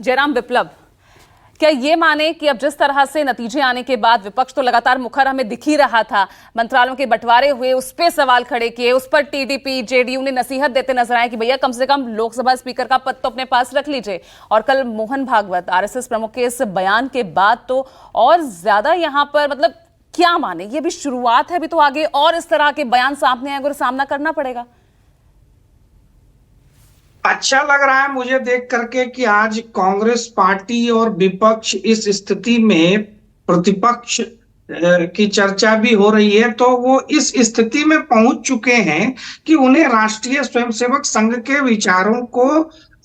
जयराम विप्लव, क्या ये माने कि अब जिस तरह से नतीजे आने के बाद विपक्ष तो लगातार मुखर हमें दिख ही रहा था, मंत्रालयों के बंटवारे हुए, उस पे सवाल खड़े किए, उस पर टीडीपी जेडीयू ने नसीहत देते नजर आए कि भैया कम से कम लोकसभा स्पीकर का पद तो अपने पास रख लीजिए। और कल मोहन भागवत आरएसएस प्रमुख के इस बयान के बाद तो और ज्यादा यहां पर मतलब क्या माने, ये भी शुरुआत है, अभी तो आगे और इस तरह के बयान सामने आएंगे और सामना करना पड़ेगा। अच्छा लग रहा है मुझे देख करके कि आज कांग्रेस पार्टी और विपक्ष इस स्थिति में प्रतिपक्ष की चर्चा भी हो रही है, तो वो इस स्थिति में पहुंच चुके हैं कि उन्हें राष्ट्रीय स्वयंसेवक संघ के विचारों को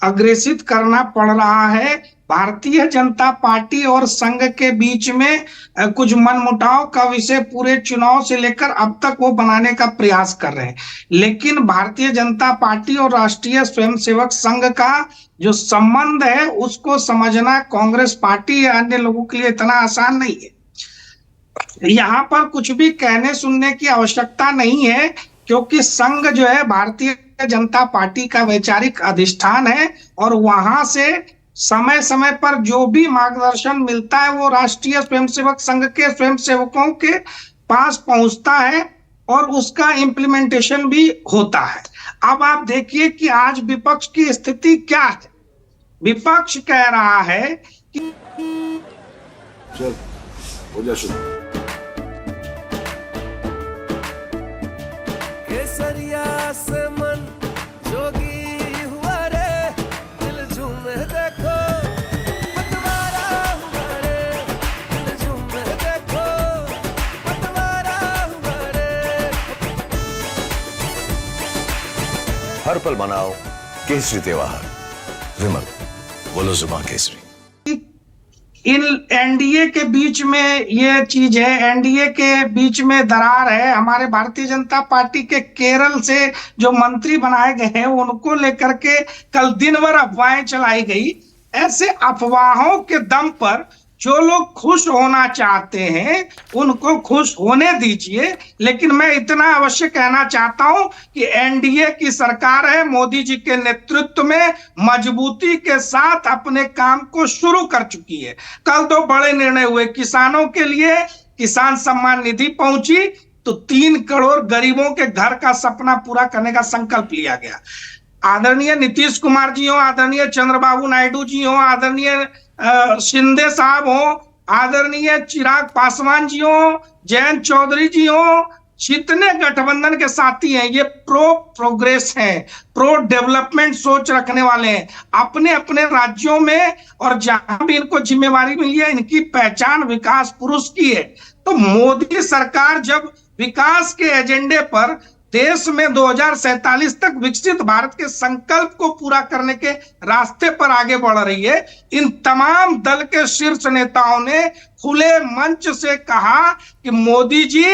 अग्रेसित करना पड़ रहा है। भारतीय जनता पार्टी और संघ के बीच में कुछ मनमुटाव का विषय पूरे चुनाव से लेकर अब तक वो बनाने का प्रयास कर रहे हैं, लेकिन भारतीय जनता पार्टी और राष्ट्रीय स्वयंसेवक संघ का जो संबंध है उसको समझना कांग्रेस पार्टी या अन्य लोगों के लिए इतना आसान नहीं है। यहाँ पर कुछ भी कहने सुनने की आवश्यकता नहीं है, क्योंकि संघ जो है भारतीय जनता पार्टी का वैचारिक अधिष्ठान है और वहां से समय समय पर जो भी मार्गदर्शन मिलता है वो राष्ट्रीय स्वयंसेवक संघ के स्वयंसेवकों के पास पहुंचता है और उसका इम्प्लीमेंटेशन भी होता है। अब आप देखिए कि आज विपक्ष की स्थिति क्या है। विपक्ष कह रहा है कि चल हो जा शुरू। केसरिया से मन जोगी हुआ रे, दिल झूमे देखो पतवारा हुआ रे, दिल झूमे देखो पतवारा हुआ रे। हर पल मनाओ केसरी त्योहार। विमल बोलो जुबान केसरी। इन एनडीए के बीच में ये चीज है, एनडीए के बीच में दरार है। हमारे भारतीय जनता पार्टी के केरल से जो मंत्री बनाए गए हैं उनको लेकर के कल दिन भर अफवाहें चलाई गई। ऐसे अफवाहों के दम पर जो लोग खुश होना चाहते हैं उनको खुश होने दीजिए, लेकिन मैं इतना अवश्य कहना चाहता हूं कि एनडीए की सरकार है, मोदी जी के नेतृत्व में मजबूती के साथ अपने काम को शुरू कर चुकी है। कल दो बड़े निर्णय हुए। किसानों के लिए किसान सम्मान निधि पहुंची तो 3 करोड़ गरीबों के घर का सपना पूरा करने का संकल्प लिया गया। आदरणीय नीतीश कुमार जी हो, आदरणीय चंद्रबाबू नायडू जी हो, आदरणीय शिंदे साहब हो, आदरणीय चिराग पासवान जी हो, जयंत चौधरी जी हो, जितने गठबंधन के साथी हैं ये प्रोग्रेस हैं, प्रो डेवलपमेंट सोच रखने वाले हैं। अपने अपने राज्यों में और जहां भी इनको जिम्मेवारी मिली है इनकी पहचान विकास पुरुष की है। तो मोदी सरकार जब विकास के एजेंडे पर देश में 2047 तक विकसित भारत के संकल्प को पूरा करने के रास्ते पर आगे बढ़ रही है, इन तमाम दल के शीर्ष नेताओं ने खुले मंच से कहा कि मोदी जी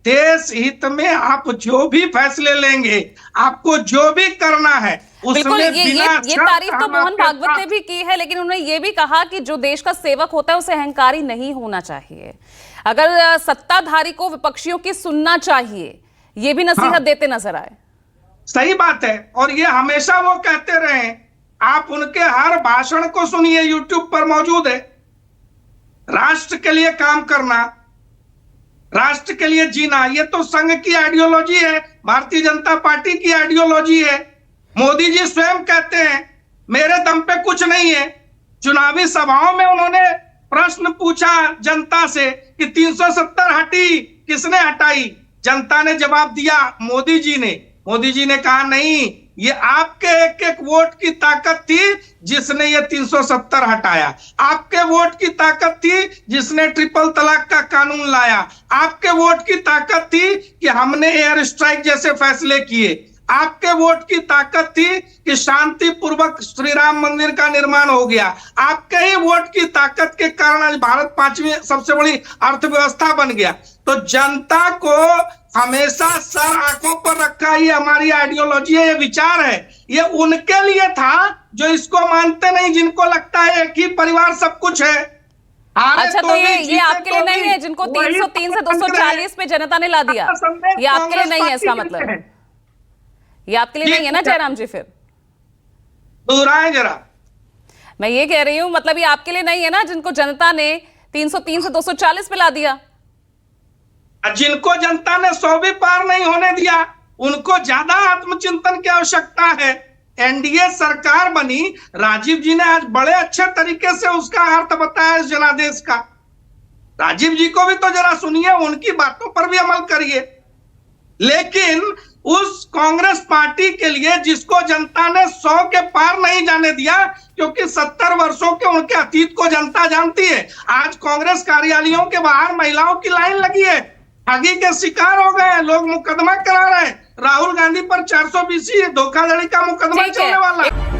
देश हित में आप जो भी फैसले लेंगे, आपको जो भी करना है बिल्कुल। ये तारीफ तो मोहन भागवत ने भी की है, लेकिन उन्होंने ये भी कहा कि जो देश का सेवक होता है उसे अहंकारी नहीं होना चाहिए। अगर सत्ताधारी को विपक्षियों की सुनना चाहिए, ये भी नसीहत देते नजर आए। सही बात है, और ये हमेशा वो कहते रहे। आप उनके हर भाषण को सुनिए, यूट्यूब पर मौजूद है। राष्ट्र के लिए काम करना, राष्ट्र के लिए जीना, ये तो संघ की आइडियोलॉजी है, भारतीय जनता पार्टी की आइडियोलॉजी है। मोदी जी स्वयं कहते हैं मेरे दम पे कुछ नहीं है। चुनावी सभाओं में उन्होंने प्रश्न पूछा जनता से कि 370 हटी, किसने हटाई? जनता ने जवाब दिया मोदी जी ने। मोदी जी ने कहा नहीं, ये आपके एक एक वोट की ताकत थी जिसने ये 370 हटाया। आपके वोट की ताकत थी जिसने ट्रिपल तलाक का कानून लाया। आपके वोट की ताकत थी कि हमने एयर स्ट्राइक जैसे फैसले किए। आपके वोट की ताकत थी कि शांति पूर्वक श्री राम मंदिर का निर्माण हो गया। आपके ही वोट की ताकत के कारण आज भारत 5वीं सबसे बड़ी अर्थव्यवस्था बन गया। तो जनता को हमेशा सर आंखों पर रखा, ये हमारी आइडियोलॉजी है, ये विचार है। ये उनके लिए था जो इसको मानते नहीं, जिनको लगता है एक ही परिवार सब कुछ है। अच्छा, तो ये आपके लिए नहीं है जिनको 303 से 240 पे जनता ने ला दिया, ये आपके लिए नहीं है? इसका मतलब ये आपके लिए नहीं है ना जयराम जी? फिर दोहराएं जरा। मैं ये कह रही हूं, मतलब ये आपके लिए नहीं है ना, जिनको जनता ने 303 से 240 पे ला दिया। जिनको जनता ने 100 भी पार नहीं होने दिया, उनको ज्यादा आत्मचिंतन की आवश्यकता है। एनडीए सरकार बनी, राजीव जी ने आज बड़े अच्छे तरीके से उसका अर्थ बताया इस जनादेश का। राजीव जी को भी तो जरा सुनिए, उनकी बातों पर भी अमल करिए। लेकिन उस कांग्रेस पार्टी के लिए जिसको जनता ने 100 के पार नहीं जाने दिया, क्योंकि 70 वर्षों के उनके अतीत को जनता जानती है। आज कांग्रेस कार्यालयों के बाहर महिलाओं की लाइन लगी है, ठगी के शिकार हो गए हैं, लोग मुकदमा करा रहे हैं। राहुल गांधी पर 420 धोखाधड़ी का मुकदमा चलने वाला है।